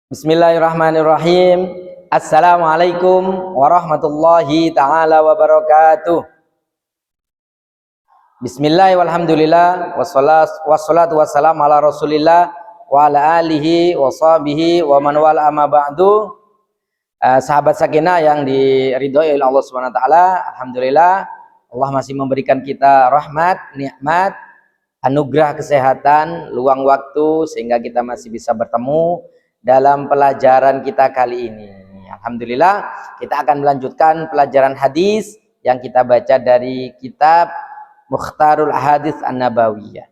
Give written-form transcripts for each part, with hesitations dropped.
Bismillahirrahmanirrahim. Assalamualaikum warahmatullahi ta'ala wabarakatuh. Bismillah walhamdulillah wassalatu wassalamu ala rasulillah wa ala alihi wa sahbihi wa man wala amma ba'du. Sahabat sakinah yang diridhoi oleh Allah Subhanahu wa taala, alhamdulillah Allah masih memberikan kita rahmat, nikmat, anugerah kesehatan, luang waktu sehingga kita masih bisa bertemu dalam pelajaran kita kali ini. Alhamdulillah kita akan melanjutkan pelajaran hadis yang kita baca dari kitab Mukhtarul Ahadits An-Nabawiyah.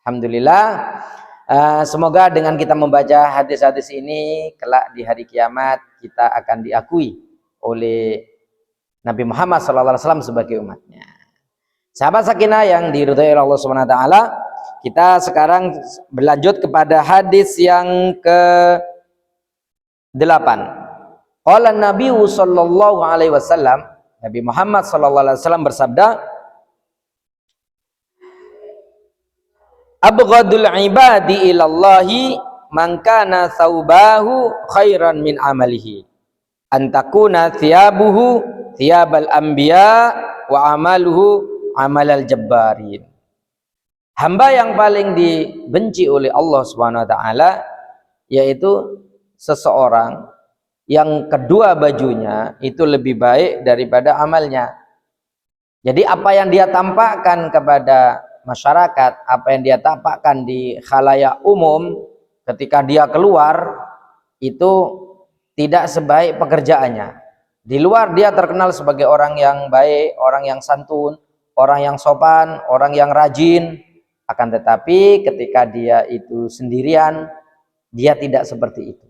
Alhamdulillah, semoga dengan kita membaca hadis-hadis ini kelak di hari kiamat kita akan diakui oleh Nabi Muhammad SAW sebagai umatnya. Sahabat sakinah yang diridhoi oleh Allah Subhanahu wa taala, kita sekarang berlanjut kepada hadis yang ke-8. Qala Nabi sallallahu alaihi wasallam, Nabi Muhammad sallallahu alaihi wasallam bersabda, Abghadul ibadi ilallahi man kana thawbahu khairan min amalihi. Antakuna thiyabuhu thiyabal anbiya wa amaluhu amalal jabbarin. Hamba yang paling dibenci oleh Allah Subhanahu wa taala yaitu seseorang yang kedua bajunya itu lebih baik daripada amalnya. Jadi apa yang dia tampakkan kepada masyarakat, apa yang dia tampakkan di khalayak umum ketika dia keluar itu tidak sebaik pekerjaannya. Di luar dia terkenal sebagai orang yang baik, orang yang santun, orang yang sopan, orang yang rajin. Akan tetapi ketika dia itu sendirian, dia tidak seperti itu.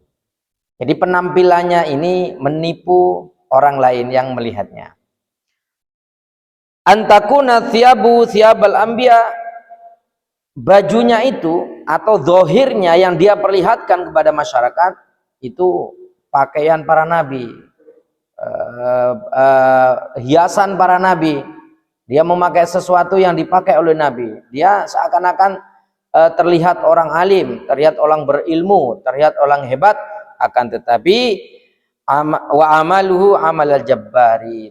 Jadi penampilannya ini menipu orang lain yang melihatnya. Antakuna thiyabu thiyabal anbiya, bajunya itu atau zahirnya yang dia perlihatkan kepada masyarakat itu pakaian para nabi, hiasan para nabi. Dia memakai sesuatu yang dipakai oleh Nabi. Dia seakan-akan terlihat orang alim, terlihat orang berilmu, terlihat orang hebat. Akan tetapi wa amaluhu amalal jabbarin.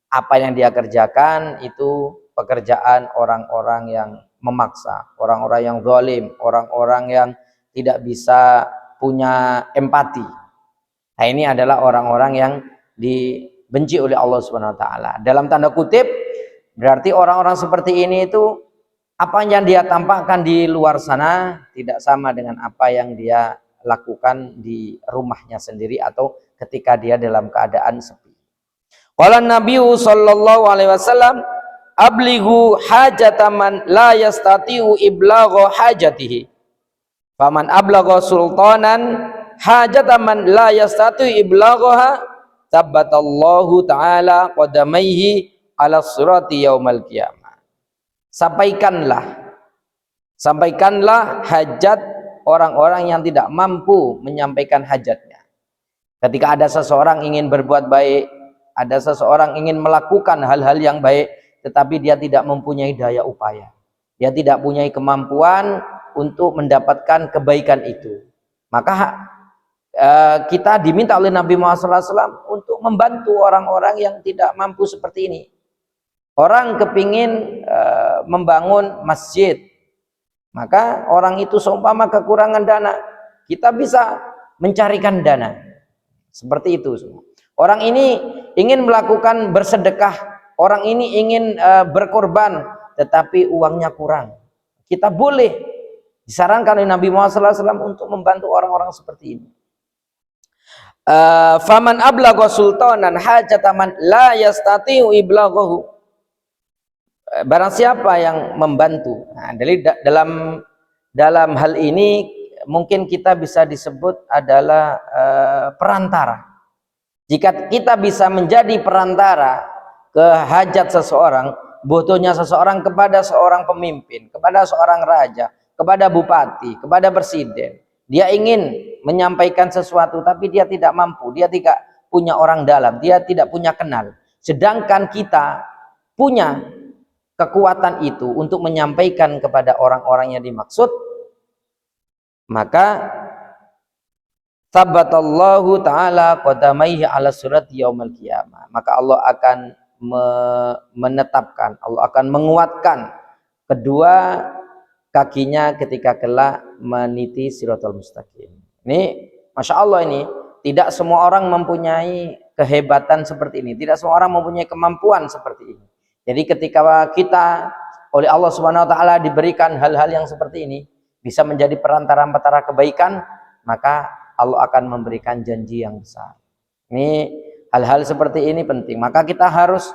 Apa yang dia kerjakan itu pekerjaan orang-orang yang memaksa, orang-orang yang zalim, orang-orang yang tidak bisa punya empati. Nah, ini adalah orang-orang yang dibenci oleh Allah Subhanahu wa taala. Dalam tanda kutip, berarti orang-orang seperti ini itu apa yang dia tampakkan di luar sana tidak sama dengan apa yang dia lakukan di rumahnya sendiri atau ketika dia dalam keadaan sepi. Qala Nabi sallallahu alaihi wasallam, ablighu hajataman la yastati'u iblagha hajatihi. Faman ablagha sultanan hajataman la yastati'u iblaghaha, tabbatallahu ta'ala qadamaihi ala surati yaumal qiyamah. Sampaikanlah hajat orang-orang yang tidak mampu menyampaikan hajatnya. Ketika ada seseorang ingin berbuat baik, ada seseorang ingin melakukan hal-hal yang baik, tetapi dia tidak mempunyai daya upaya, dia tidak punya kemampuan untuk mendapatkan kebaikan itu, maka kita diminta oleh Nabi Muhammad SAW untuk membantu orang-orang yang tidak mampu seperti ini. Orang kepingin membangun masjid, maka orang itu seumpama kekurangan dana, kita bisa mencarikan dana. Seperti itu semua. Orang ini ingin melakukan bersedekah, orang ini ingin berkorban, tetapi uangnya kurang. Kita boleh disarankan oleh Nabi Muhammad SAW untuk membantu orang-orang seperti ini. Faman ablagha sultanan hajataman la yastati'u iblaghahu. Barang siapa yang membantu. Nah, dalam hal ini mungkin kita bisa disebut adalah perantara. Jika kita bisa menjadi perantara ke hajat seseorang, butuhnya seseorang kepada seorang pemimpin, kepada seorang raja, kepada bupati, kepada presiden, dia ingin menyampaikan sesuatu tapi dia tidak mampu, dia tidak punya orang dalam, dia tidak punya kenal. Sedangkan kita punya kekuatan itu untuk menyampaikan kepada orang-orang yang dimaksud, maka Sabbatallahu ta'ala qadamaihi ala surat yaumil qiyamah. Maka Allah akan menetapkan, Allah akan menguatkan kedua kakinya ketika kelak meniti siratal mustaqim. Ini Masya Allah, ini tidak semua orang mempunyai kehebatan seperti ini, tidak semua orang mempunyai kemampuan seperti ini. Jadi ketika kita oleh Allah Subhanahu wa taala diberikan hal-hal yang seperti ini, bisa menjadi perantara kebaikan, maka Allah akan memberikan janji yang besar. Ini hal-hal seperti ini penting. Maka kita harus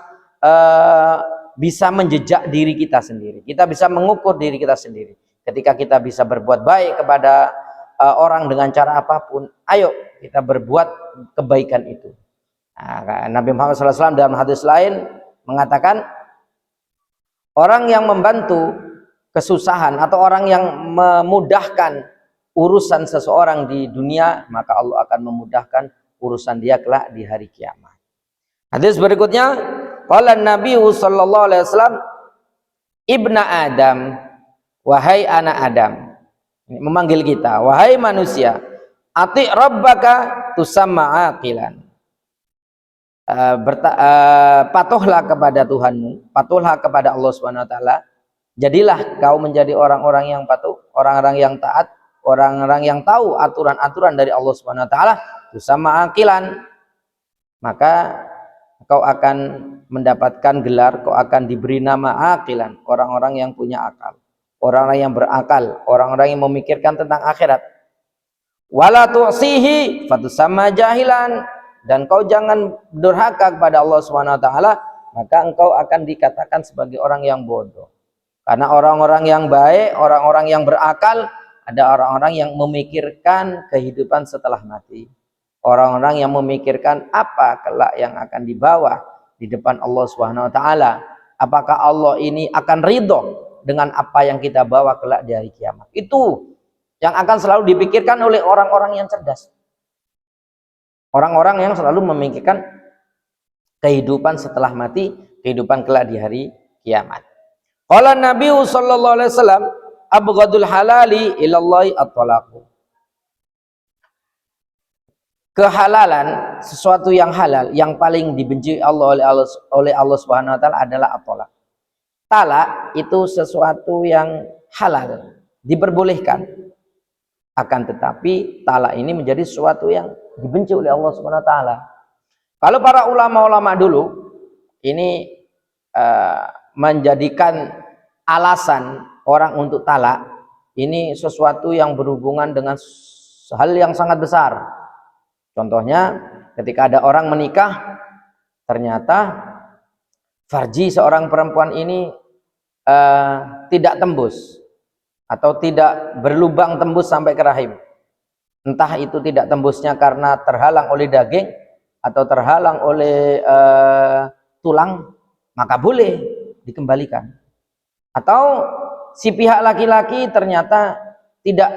bisa menjejak diri kita sendiri. Kita bisa mengukur diri kita sendiri. Ketika kita bisa berbuat baik kepada orang dengan cara apapun, ayo kita berbuat kebaikan itu. Nah, Nabi Muhammad SAW dalam hadis lain mengatakan, orang yang membantu kesusahan atau orang yang memudahkan urusan seseorang di dunia, maka Allah akan memudahkan urusan dia kelak di hari kiamat. Hadis berikutnya, qala Nabi sallallahu alaihi wasallam, ibna Adam, wahai anak Adam. Ini memanggil kita, wahai manusia, ati rabbaka tusamma aqilan. Patuhlah kepada Tuhanmu, patuhlah kepada Allah Subhanahu wa taala. Jadilah kau menjadi orang-orang yang patuh, orang-orang yang taat, orang-orang yang tahu aturan-aturan dari Allah Subhanahu wa taala, tusamma aqilan. Maka kau akan mendapatkan gelar, kau akan diberi nama aqilan, orang-orang yang punya akal, orang-orang yang berakal, orang-orang yang memikirkan tentang akhirat. Wala tu'sihi fatusamma jahilan, dan kau jangan durhaka kepada Allah Subhanahu wa taala, maka engkau akan dikatakan sebagai orang yang bodoh. Karena orang-orang yang baik, orang-orang yang berakal, ada orang-orang yang memikirkan kehidupan setelah mati. Orang-orang yang memikirkan apa kelak yang akan dibawa di depan Allah Subhanahu wa taala. Apakah Allah ini akan ridho dengan apa yang kita bawa kelak di hari kiamat. Itu yang akan selalu dipikirkan oleh orang-orang yang cerdas. Orang-orang yang selalu memikirkan kehidupan setelah mati, kehidupan kelak di hari kiamat. Qala Nabi sallallahu alaihi wasallam, abghadul halali ilallahi at-talaq. Kehalalan, sesuatu yang halal yang paling dibenci oleh Allah Subhanahu wa taala adalah at-talaq. Talak itu sesuatu yang halal, diperbolehkan. Akan tetapi talak ini menjadi sesuatu yang dibenci oleh Allah Subhanahu wa taala. Kalau para ulama-ulama dulu ini menjadikan alasan orang untuk talak ini sesuatu yang berhubungan dengan hal yang sangat besar. Contohnya ketika ada orang menikah, ternyata farji seorang perempuan ini tidak tembus atau tidak berlubang tembus sampai ke rahim. Entah itu tidak tembusnya karena terhalang oleh daging atau terhalang oleh tulang, maka boleh dikembalikan. Atau si pihak laki-laki ternyata tidak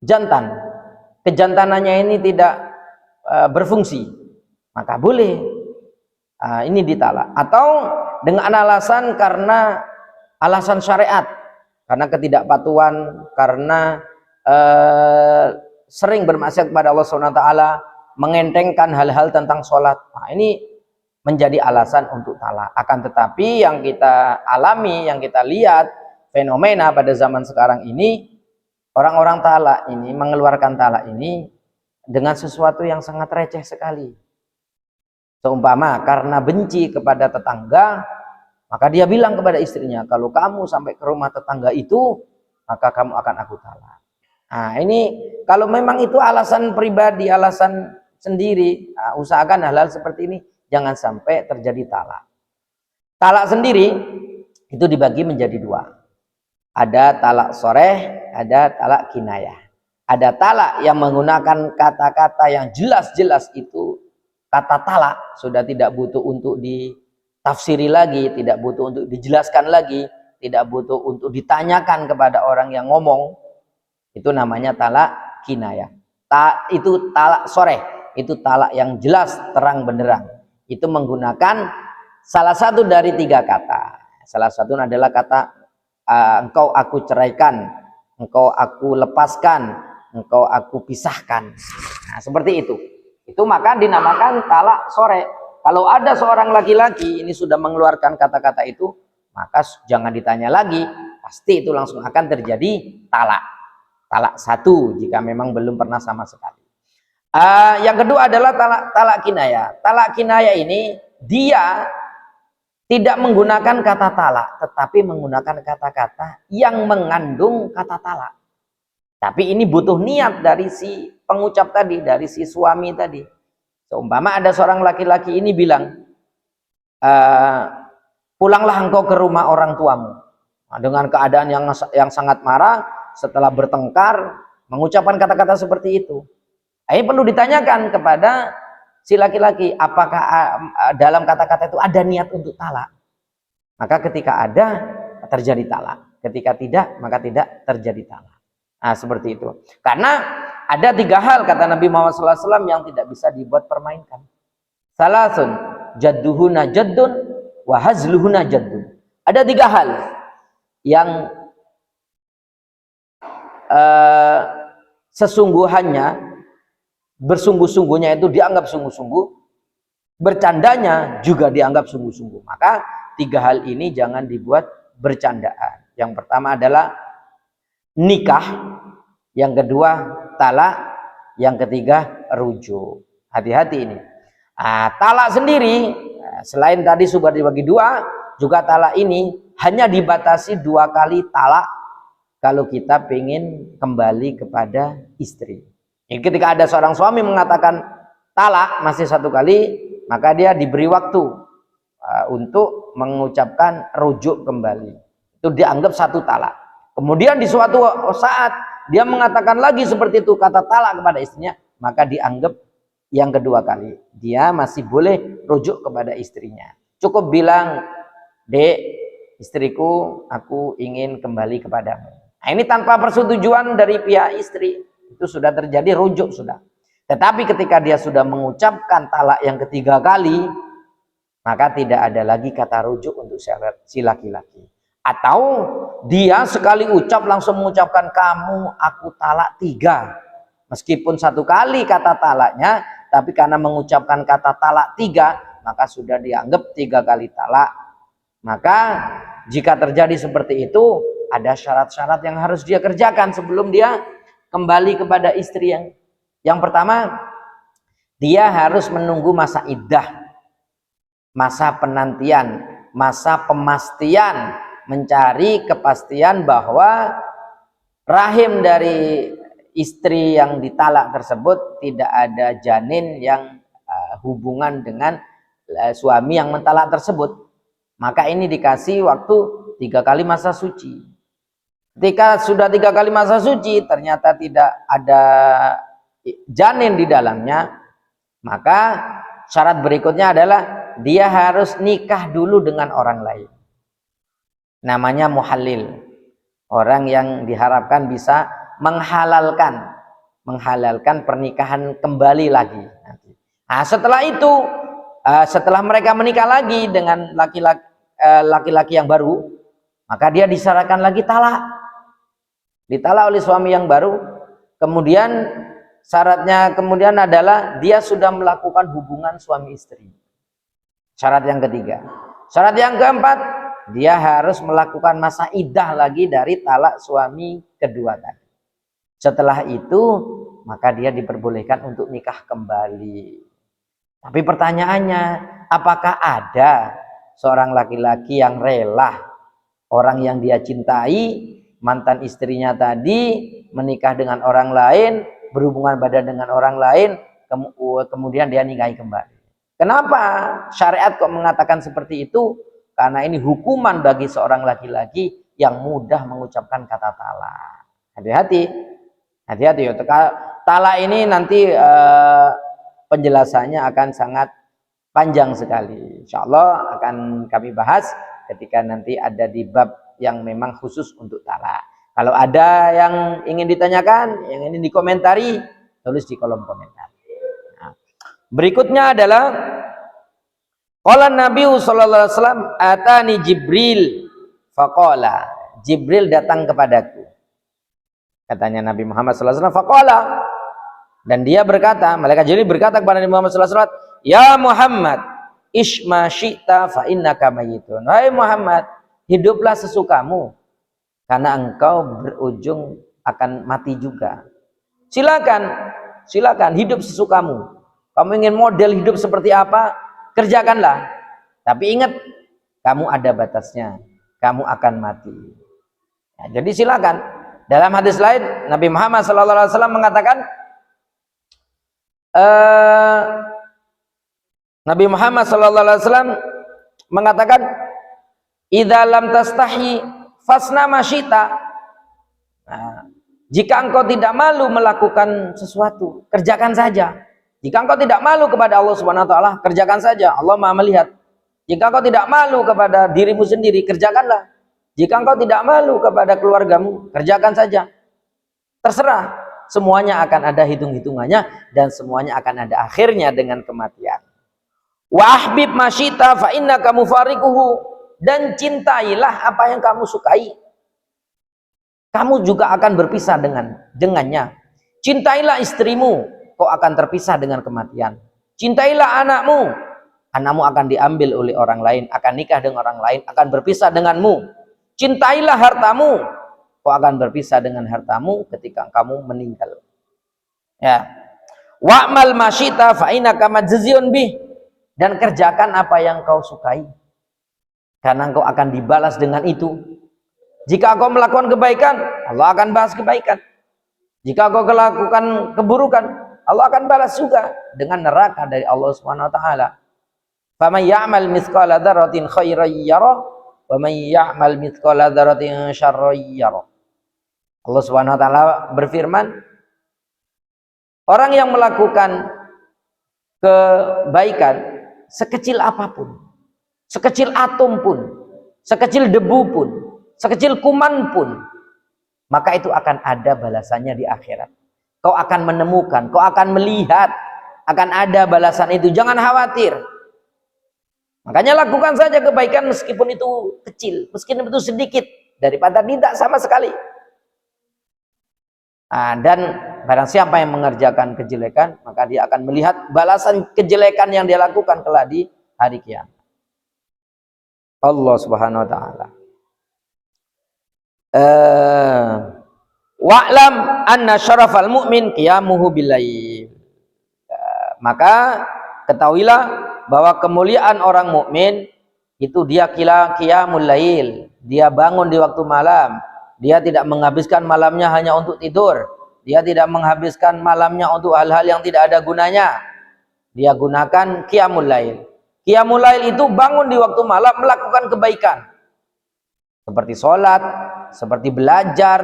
jantan, kejantanannya ini tidak berfungsi, maka boleh ini ditalak. Atau dengan alasan karena alasan syariat, karena ketidakpatuhan, karena sering bermaksiat kepada Allah Subhanahu wa taala, mengentengkan hal-hal tentang sholat. Nah, ini menjadi alasan untuk talak. Akan tetapi yang kita alami, yang kita lihat fenomena pada zaman sekarang ini, orang-orang talak ini mengeluarkan talak ini dengan sesuatu yang sangat receh sekali. Seumpama karena benci kepada tetangga, maka dia bilang kepada istrinya, kalau kamu sampai ke rumah tetangga itu, maka kamu akan aku talak. Nah, ini kalau memang itu alasan pribadi, alasan sendiri, nah, usahakan hal-hal seperti ini jangan sampai terjadi talak. Talak sendiri itu dibagi menjadi dua. Ada talak soreh, ada talak kinayah. Ada talak yang menggunakan kata-kata yang jelas-jelas itu kata talak, sudah tidak butuh untuk ditafsiri lagi, tidak butuh untuk dijelaskan lagi, tidak butuh untuk ditanyakan kepada orang yang ngomong. Itu namanya talak kinayah. Itu talak soreh, itu talak yang jelas, terang benderang. Itu menggunakan salah satu dari tiga kata. Salah satu adalah kata engkau aku ceraikan, engkau aku lepaskan, engkau aku pisahkan. Nah, seperti itu. Itu maka dinamakan talak sore. Kalau ada seorang laki-laki ini sudah mengeluarkan kata-kata itu, maka jangan ditanya lagi, pasti itu langsung akan terjadi talak. Talak satu jika memang belum pernah sama sekali. Yang kedua adalah talak kinaya. Talak kinaya ini dia tidak menggunakan kata talak, tetapi menggunakan kata-kata yang mengandung kata talak. Tapi ini butuh niat dari si pengucap tadi, dari si suami tadi. Seumpama ada seorang laki-laki ini bilang, pulanglah engkau ke rumah orang tuamu. Nah, dengan keadaan yang sangat marah, setelah bertengkar, mengucapkan kata-kata seperti itu. Ini perlu ditanyakan kepada si laki-laki, apakah dalam kata-kata itu ada niat untuk talak? Maka ketika ada, terjadi talak. Ketika tidak, maka tidak terjadi talak. Nah, seperti itu. Karena ada 3 hal kata Nabi Muhammad SAW yang tidak bisa dibuat permainkan. Salasun, jadduhuna jaddun, wa hazluhuna jaddun. Ada 3 hal yang sesungguhannya, bersungguh-sungguhnya itu dianggap sungguh-sungguh, bercandanya juga dianggap sungguh-sungguh. Maka 3 hal ini jangan dibuat bercandaan. Yang pertama adalah nikah, yang kedua talak, yang ketiga rujuk. Hati-hati ini. Talak sendiri selain tadi sudah dibagi 2, juga talak ini hanya dibatasi 2 kali talak kalau kita ingin kembali kepada istri. Jadi ketika ada seorang suami mengatakan talak masih 1 kali, maka dia diberi waktu untuk mengucapkan rujuk kembali. Itu dianggap 1 talak. Kemudian di suatu saat dia mengatakan lagi seperti itu, kata talak kepada istrinya, maka dianggap yang kedua kali. Dia masih boleh rujuk kepada istrinya. Cukup bilang, "Dek, istriku, aku ingin kembali kepadamu." Nah, ini tanpa persetujuan dari pihak istri. Itu sudah terjadi rujuk sudah. Tetapi ketika dia sudah mengucapkan talak yang ketiga kali, maka tidak ada lagi kata rujuk untuk si laki-laki. Atau dia sekali ucap langsung mengucapkan, "Kamu aku talak 3." Meskipun 1 kali kata talaknya, tapi karena mengucapkan kata talak 3, maka sudah dianggap 3 kali talak. Maka jika terjadi seperti itu, ada syarat-syarat yang harus dia kerjakan sebelum dia kembali kepada istri. Yang pertama, dia harus menunggu masa iddah, masa penantian, masa pemastian, mencari kepastian bahwa rahim dari istri yang ditalak tersebut tidak ada janin yang hubungan dengan suami yang mentalak tersebut. Maka ini dikasih waktu 3 kali masa suci. Ketika sudah 3 kali masa suci ternyata tidak ada janin di dalamnya, maka syarat berikutnya adalah dia harus nikah dulu dengan orang lain. Namanya muhallil. Orang yang diharapkan bisa menghalalkan pernikahan kembali lagi. Nah, setelah itu, setelah mereka menikah lagi dengan laki-laki yang baru, maka dia disyaratkan lagi talak. Ditalak oleh suami yang baru. Kemudian syaratnya adalah dia sudah melakukan hubungan suami istri. Syarat yang ketiga. Syarat yang keempat, dia harus melakukan masa iddah lagi dari talak suami kedua tadi. Setelah itu, maka dia diperbolehkan untuk nikah kembali. Tapi pertanyaannya, apakah ada seorang laki-laki yang rela orang yang dia cintai, mantan istrinya tadi, menikah dengan orang lain, berhubungan badan dengan orang lain, kemudian dia nikahi kembali? Kenapa syariat kok mengatakan seperti itu? Karena ini hukuman bagi seorang laki-laki yang mudah mengucapkan kata talak. Hati-hati, hati-hati. Talak ini nanti penjelasannya akan sangat panjang sekali. Insya Allah akan kami bahas ketika nanti ada di bab yang memang khusus untuk talak. Kalau ada yang ingin ditanyakan, yang ingin dikomentari, tulis di kolom komentar. Nah, berikutnya adalah qala Nabi sallallahu alaihi wasallam, atani Jibril faqala, Jibril datang kepadaku. Katanya Nabi Muhammad sallallahu alaihi wasallam, faqala, dan dia berkata, malaikat Jibril berkata kepada Nabi Muhammad sallallahu alaihi wasallam, ya Muhammad, isma syi'ta fa innaka mayyitun. Hai Muhammad, hiduplah sesukamu karena engkau berujung akan mati juga. Silakan hidup sesukamu. Kamu ingin model hidup seperti apa? Kerjakanlah. Tapi ingat, kamu ada batasnya. Kamu akan mati. Ya, jadi silakan. Dalam hadis lain, Nabi Muhammad SAW mengatakan, Nabi Muhammad SAW mengatakan, idza lam tastahi fasna ma syi'ta. Nah, jika engkau tidak malu melakukan sesuatu, kerjakan saja. Jika engkau tidak malu kepada Allah Subhanahu wa taala, kerjakan saja. Allah Maha melihat. Jika engkau tidak malu kepada dirimu sendiri, kerjakanlah. Jika engkau tidak malu kepada keluargamu, kerjakan saja. Terserah, semuanya akan ada hitung-hitungannya dan semuanya akan ada akhirnya dengan kematian. Wa ahbib masyita fa innaka mufariquhu, dan cintailah apa yang kamu sukai. Kamu juga akan berpisah dengannya. Cintailah istrimu, kau akan terpisah dengan kematian. Cintailah anakmu, anakmu akan diambil oleh orang lain, akan nikah dengan orang lain, akan berpisah denganmu. Cintailah hartamu, kau akan berpisah dengan hartamu ketika kamu meninggal. Ya. Wa'mal masyita fa innaka majziyun bih, dan kerjakan apa yang kau sukai, karena engkau akan dibalas dengan itu. Jika kau melakukan kebaikan, Allah akan balas kebaikan. Jika kau melakukan keburukan, Allah akan balas juga dengan neraka dari Allah Subhanahu wa taala. Faman ya'mal mithqala dzarratin khairan yarah wa man ya'mal mithqala dzarratin syarran yarah. Allah Subhanahu wa taala berfirman, orang yang melakukan kebaikan sekecil apapun, sekecil atom pun, sekecil debu pun, sekecil kuman pun, maka itu akan ada balasannya di akhirat. Kau akan menemukan, kau akan melihat, akan ada balasan itu. Jangan khawatir. Makanya lakukan saja kebaikan meskipun itu kecil, meskipun itu sedikit, daripada tidak sama sekali. Dan barang siapa yang mengerjakan kejelekan, maka dia akan melihat balasan kejelekan yang dia lakukan kelak di hari kiamat. Allah Subhanahu wa taala. Wa'lam anna syarafal mu'min qiyamuhu billail. Maka ketahuilah bahwa kemuliaan orang mukmin itu dia qiyamul lail, dia bangun di waktu malam. Dia tidak menghabiskan malamnya hanya untuk tidur. Dia tidak menghabiskan malamnya untuk hal-hal yang tidak ada gunanya. Dia gunakan qiyamul lail. Qiyamul lail itu bangun di waktu malam melakukan kebaikan. Seperti sholat, seperti belajar,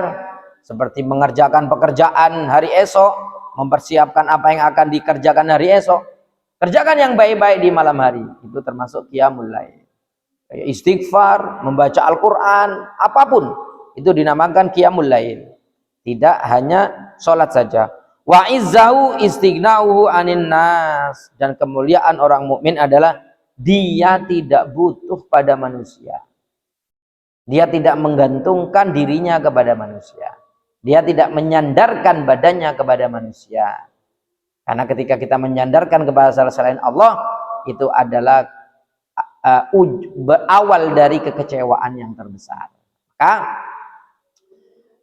seperti mengerjakan pekerjaan hari esok, mempersiapkan apa yang akan dikerjakan hari esok. Kerjakan yang baik-baik di malam hari. Itu termasuk qiyamul lail. Istighfar, membaca Al-Quran, apapun. Itu dinamakan qiyamul lail. Tidak hanya sholat saja. Wa izzahu istighna'uhu anin nas. Dan kemuliaan orang mukmin adalah dia tidak butuh pada manusia. Dia tidak menggantungkan dirinya kepada manusia. Dia tidak menyandarkan badannya kepada manusia. Karena ketika kita menyandarkan kepada selain Allah, itu adalah awal dari kekecewaan yang terbesar. Maka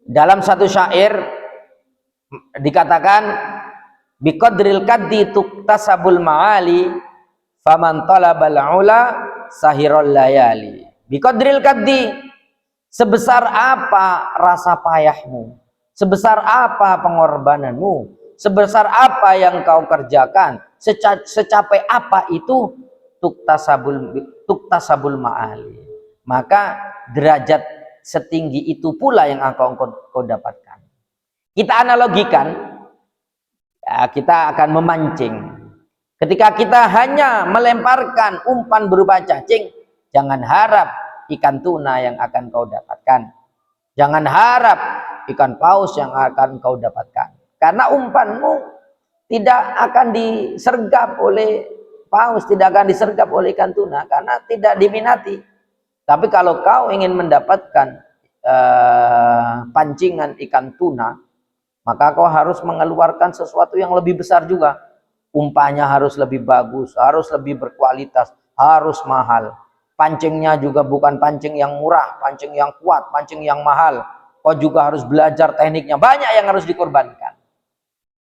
dalam satu syair dikatakan, biqadril kaddi tuktasabul ma'ali faman talabal ula sahirul layali. Biqadril kaddi, sebesar apa rasa payahmu, sebesar apa pengorbananmu, sebesar apa yang kau kerjakan, secapai apa itu tuktasabul ma'ali, maka derajat setinggi itu pula yang kau dapatkan. Kita analogikan, ya, kita akan memancing. Ketika kita hanya melemparkan umpan berupa cacing, jangan harap ikan tuna yang akan kau dapatkan. Jangan harap ikan paus yang akan kau dapatkan. Karena umpanmu tidak akan disergap oleh paus, tidak akan disergap oleh ikan tuna, karena tidak diminati. Tapi kalau kau ingin mendapatkan pancingan ikan tuna, maka kau harus mengeluarkan sesuatu yang lebih besar juga. Umpannya harus lebih bagus, harus lebih berkualitas, harus mahal. Pancingnya juga bukan pancing yang murah, pancing yang kuat, pancing yang mahal. Kau juga harus belajar tekniknya, banyak yang harus dikorbankan.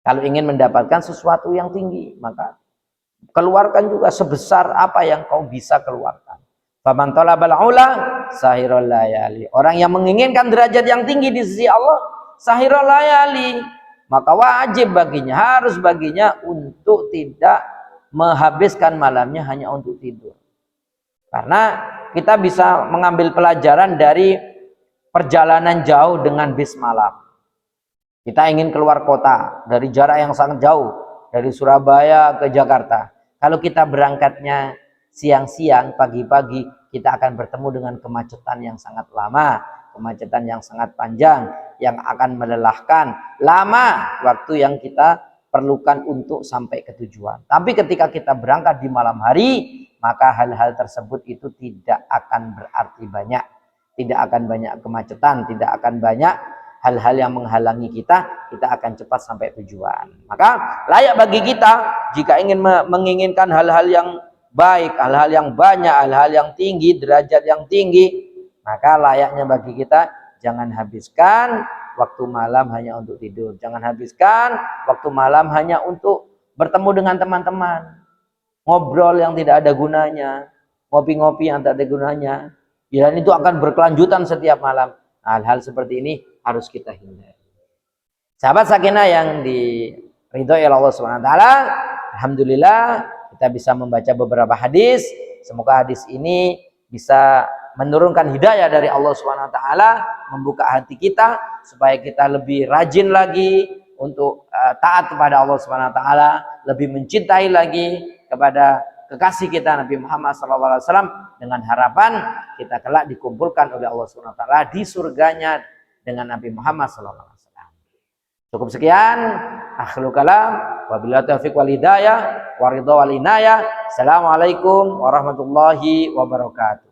Kalau ingin mendapatkan sesuatu yang tinggi, maka keluarkan juga sebesar apa yang kau bisa keluarkan. Faman talabal ula sahirul layali. Orang yang menginginkan derajat yang tinggi di sisi Allah, sahirul layali, maka wajib baginya, harus baginya untuk tidak menghabiskan malamnya hanya untuk tidur. Karena kita bisa mengambil pelajaran dari perjalanan jauh dengan bis malam. Kita ingin keluar kota dari jarak yang sangat jauh, dari Surabaya ke Jakarta. Kalau kita berangkatnya siang-siang, pagi-pagi, kita akan bertemu dengan kemacetan yang sangat lama, kemacetan yang sangat panjang, yang akan melelahkan, lama waktu yang kita perlukan untuk sampai ke tujuan. Tapi ketika kita berangkat di malam hari, maka hal-hal tersebut itu tidak akan berarti banyak, tidak akan banyak kemacetan, tidak akan banyak hal-hal yang menghalangi kita akan cepat sampai tujuan. Maka layak bagi kita jika ingin menginginkan hal-hal yang baik, hal-hal yang banyak, hal-hal yang tinggi, derajat yang tinggi, maka layaknya bagi kita jangan habiskan waktu malam hanya untuk tidur. Jangan habiskan waktu malam hanya untuk bertemu dengan teman-teman, ngobrol yang tidak ada gunanya, ngopi-ngopi yang tidak ada gunanya. Dan itu akan berkelanjutan setiap malam. Hal-hal seperti ini harus kita hindari. Sahabat sakinah yang diridhoi oleh Allah Subhanahu wa taala, alhamdulillah kita bisa membaca beberapa hadis. Semoga hadis ini bisa menurunkan hidayah dari Allah Subhanahu wa taala, membuka hati kita supaya kita lebih rajin lagi untuk taat kepada Allah Subhanahu wa taala, lebih mencintai lagi kepada kekasih kita Nabi Muhammad SAW, dengan harapan kita kelak dikumpulkan oleh Allah Subhanahu wa taala di surganya dengan Nabi Muhammad SAW. Cukup sekian, akhirul kalam, wabillahi taufiq wal hidayah, waridho wal inayah. Assalamualaikum warahmatullahi wabarakatuh.